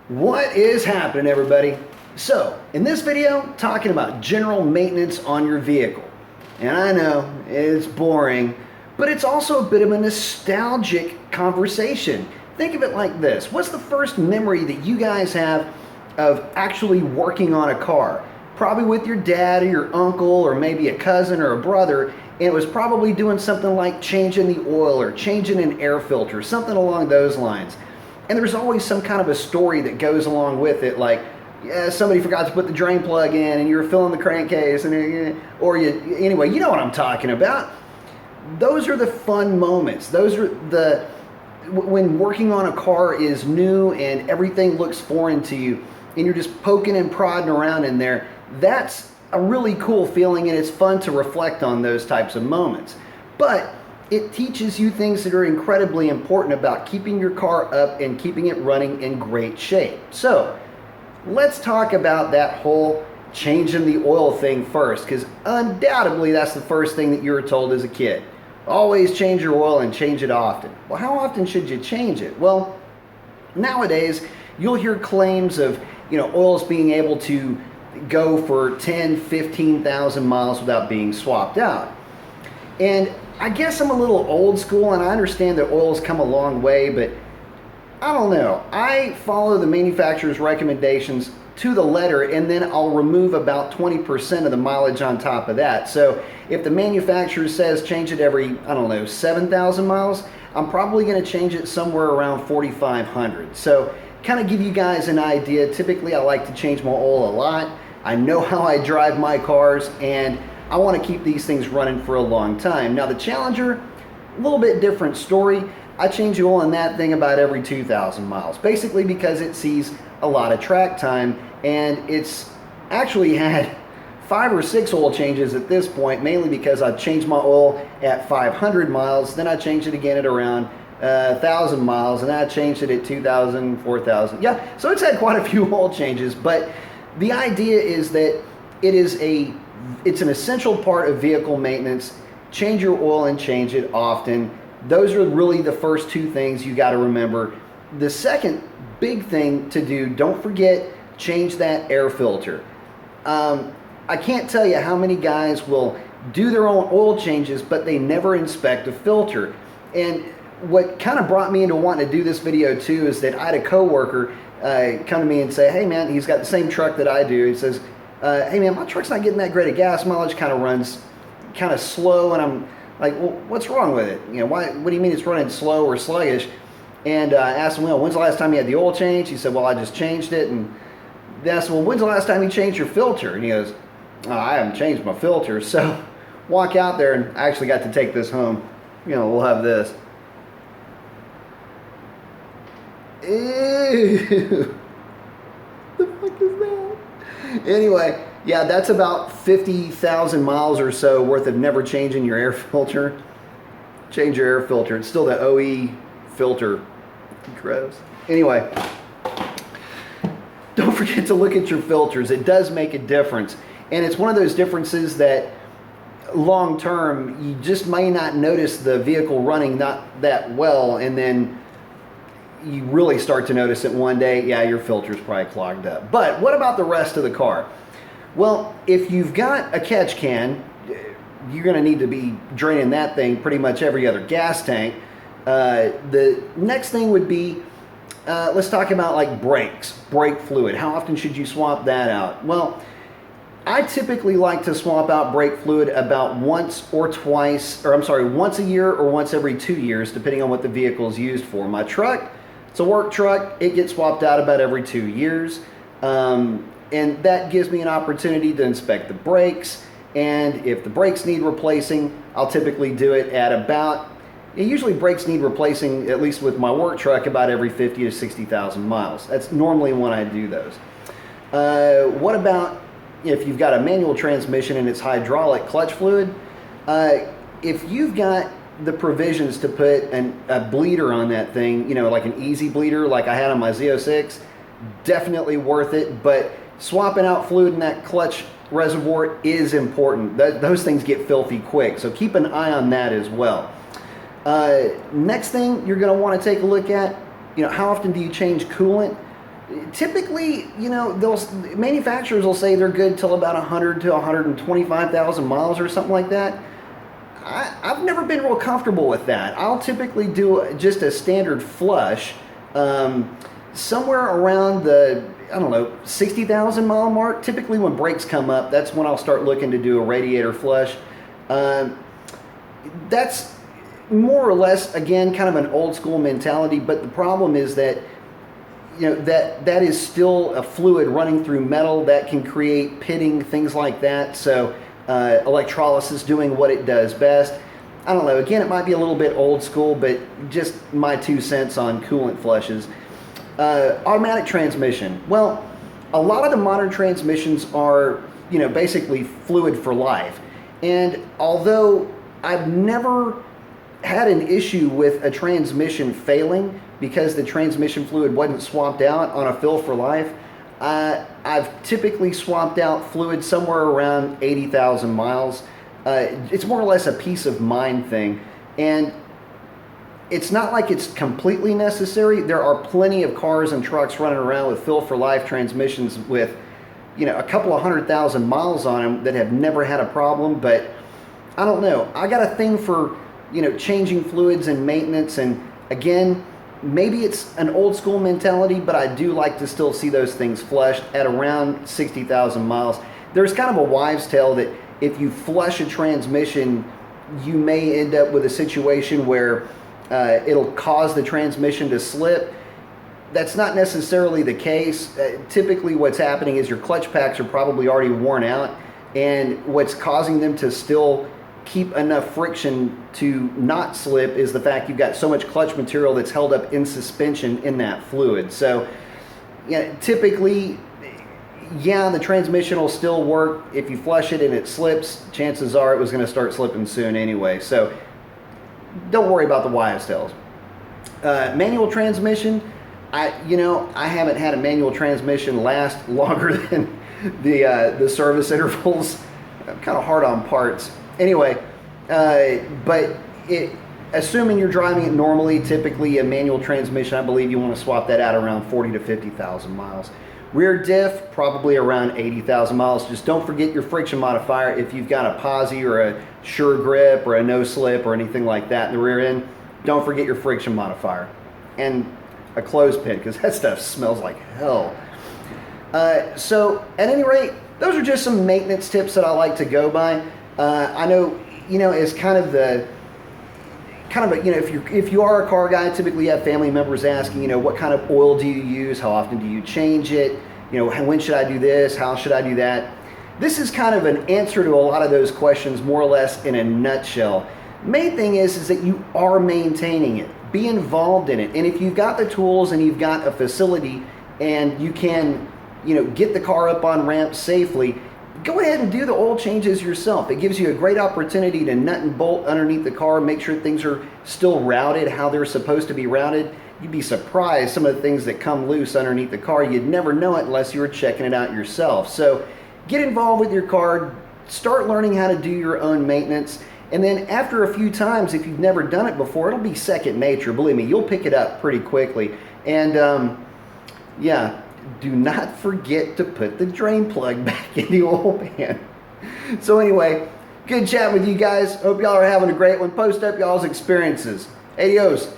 What is happening, everybody? So, in this video, talking about general maintenance on your vehicle. And I know it's boring, but it's also a bit of a nostalgic conversation. Think of it like this. What's the first memory that you guys have of actually working on a car? Probably with your dad or your uncle or maybe a cousin or a brother, and it was probably doing something like changing the oil or changing an air filter, something along those lines. And there's always some kind of a story that goes along with it, like, yeah, somebody forgot to put the drain plug in and you were filling the crankcase, and anyway, you know what I'm talking about. Those are the fun moments. Those are when working on a car is new and everything looks foreign to you and you're just poking and prodding around in there. That's a really cool feeling, and it's fun to reflect on those types of moments. But it teaches you things that are incredibly important about keeping your car up and keeping it running in great shape. So let's talk about that whole changing the oil thing first, because undoubtedly that's the first thing that you were told as a kid. Always change your oil and change it often. Well, how often should you change it? Well, nowadays you'll hear claims of, oils being able to go for 10, 15,000 miles without being swapped out. And I guess I'm a little old school, and I understand that oil's come a long way, but I don't know. I follow the manufacturer's recommendations to the letter, and then I'll remove about 20% of the mileage on top of that. So if the manufacturer says change it every, 7,000 miles, I'm probably going to change it somewhere around 4,500. So kind of give you guys an idea. Typically, I like to change my oil a lot. I know how I drive my cars, and I want to keep these things running for a long time. Now the Challenger, a little bit different story. I change the oil in that thing about every 2,000 miles, basically because it sees a lot of track time, and it's actually had 5 or 6 oil changes at this point, mainly because I've changed my oil at 500 miles, then I changed it again at around 1,000 miles, and then I changed it at 2,000, 4,000. Yeah, so it's had quite a few oil changes, but the idea is that it's an essential part of vehicle maintenance. Change your oil and change it often. Those are really the first 2 things you got to remember. The second big thing to do, don't forget, change that air filter. I can't tell you how many guys will do their own oil changes, but they never inspect a filter. And what kind of brought me into wanting to do this video too is that I had a coworker come to me and say, hey man, he's got the same truck that I do. He says, hey man, my truck's not getting that great of gas mileage, kind of runs kind of slow. And I'm like, well, what's wrong with it? What do you mean it's running slow or sluggish? And I asked him, well, when's the last time you had the oil change? He said, well, I just changed it. And I asked him, well, when's the last time you changed your filter? And he goes, oh, I haven't changed my filter. So walk out there, and I actually got to take this home. We'll have this. Ew. The fuck is that? Anyway, yeah, that's about 50,000 miles or so worth of never changing your air filter. Change your air filter. It's still the OE filter. Gross. Anyway, don't forget to look at your filters. It does make a difference. And it's one of those differences that long term, you just may not notice the vehicle running not that well, and then you really start to notice it one day, yeah, your filter's probably clogged up. But what about the rest of the car? Well, if you've got a catch can, you're going to need to be draining that thing pretty much every other gas tank. The next thing would be, let's talk about like brakes, brake fluid. How often should you swap that out? Well, I typically like to swap out brake fluid about once a year or once every 2 years, depending on what the vehicle is used for. My truck, it's a work truck, it gets swapped out about every 2 years. And that gives me an opportunity to inspect the brakes. And if the brakes need replacing, I'll typically do it at about, usually brakes need replacing, at least with my work truck, about every 50 to 60,000 miles. That's normally when I do those. What about if you've got a manual transmission and it's hydraulic clutch fluid? If you've got the provisions to put a bleeder on that thing, like an easy bleeder like I had on my Z06, definitely worth it. But swapping out fluid in that clutch reservoir is important. Those things get filthy quick, so keep an eye on that as well. Next thing you're going to want to take a look at, how often do you change coolant? Typically, you know, manufacturers will say they're good till about 100 to 125,000 miles or something like that. I've never been real comfortable with that. I'll typically do just a standard flush somewhere around the, I don't know, 60,000 mile mark. Typically when brakes come up, that's when I'll start looking to do a radiator flush. That's more or less, again, kind of an old school mentality, but the problem is that, you know, that is still a fluid running through metal that can create pitting, things like that. So electrolysis doing what it does best. I don't know, again, it might be a little bit old school, but just my 2 cents on coolant flushes. Automatic transmission. Well, a lot of the modern transmissions are, you know, basically fluid for life. And although I've never had an issue with a transmission failing because the transmission fluid wasn't swapped out on a fill for life, I've typically swapped out fluid somewhere around 80,000 miles. It's more or less a peace of mind thing. And it's not like it's completely necessary. There are plenty of cars and trucks running around with fill for life transmissions with, you know, a couple of 100,000 miles on them that have never had a problem. But I don't know. I got a thing for, you know, changing fluids and maintenance. And again, maybe it's an old school mentality, but I do like to still see those things flushed at around 60,000 miles. There's kind of a wives' tale that if you flush a transmission, you may end up with a situation where it'll cause the transmission to slip. That's not necessarily the case. Typically what's happening is your clutch packs are probably already worn out, and what's causing them to still keep enough friction to not slip is the fact you've got so much clutch material that's held up in suspension in that fluid. So, yeah, typically, yeah, the transmission will still work. If you flush it and it slips, chances are it was going to start slipping soon anyway. So don't worry about the wives' tales. Manual transmission, I haven't had a manual transmission last longer than the service intervals. I'm kind of hard on parts. Anyway, but assuming you're driving it normally, typically a manual transmission, I believe you want to swap that out around 40 to 50,000 miles. Rear diff, probably around 80,000 miles. Just don't forget your friction modifier. If you've got a posi or a sure grip or a no slip or anything like that in the rear end, don't forget your friction modifier. And a clothespin, because that stuff smells like hell. So at any rate, those are just some maintenance tips that I like to go by. I know, you know, as kind of a, you know, if you are a car guy, typically you have family members asking, you know, what kind of oil do you use? How often do you change it? You know, when should I do this? How should I do that? This is kind of an answer to a lot of those questions, more or less in a nutshell. Main thing is that you are maintaining it. Be involved in it. And if you've got the tools and you've got a facility and you can, you know, get the car up on ramp safely, go ahead and do the oil changes yourself. It gives you a great opportunity to nut and bolt underneath the car, make sure things are still routed how they're supposed to be routed. You'd be surprised some of the things that come loose underneath the car. You'd never know it unless you were checking it out yourself. So get involved with your car, start learning how to do your own maintenance, and then after a few times, if you've never done it before, it'll be second nature. Believe me, you'll pick it up pretty quickly. And yeah, do not forget to put the drain plug back in the oil pan. So anyway, good chat with you guys. Hope y'all are having a great one. Post up y'all's experiences. Adios.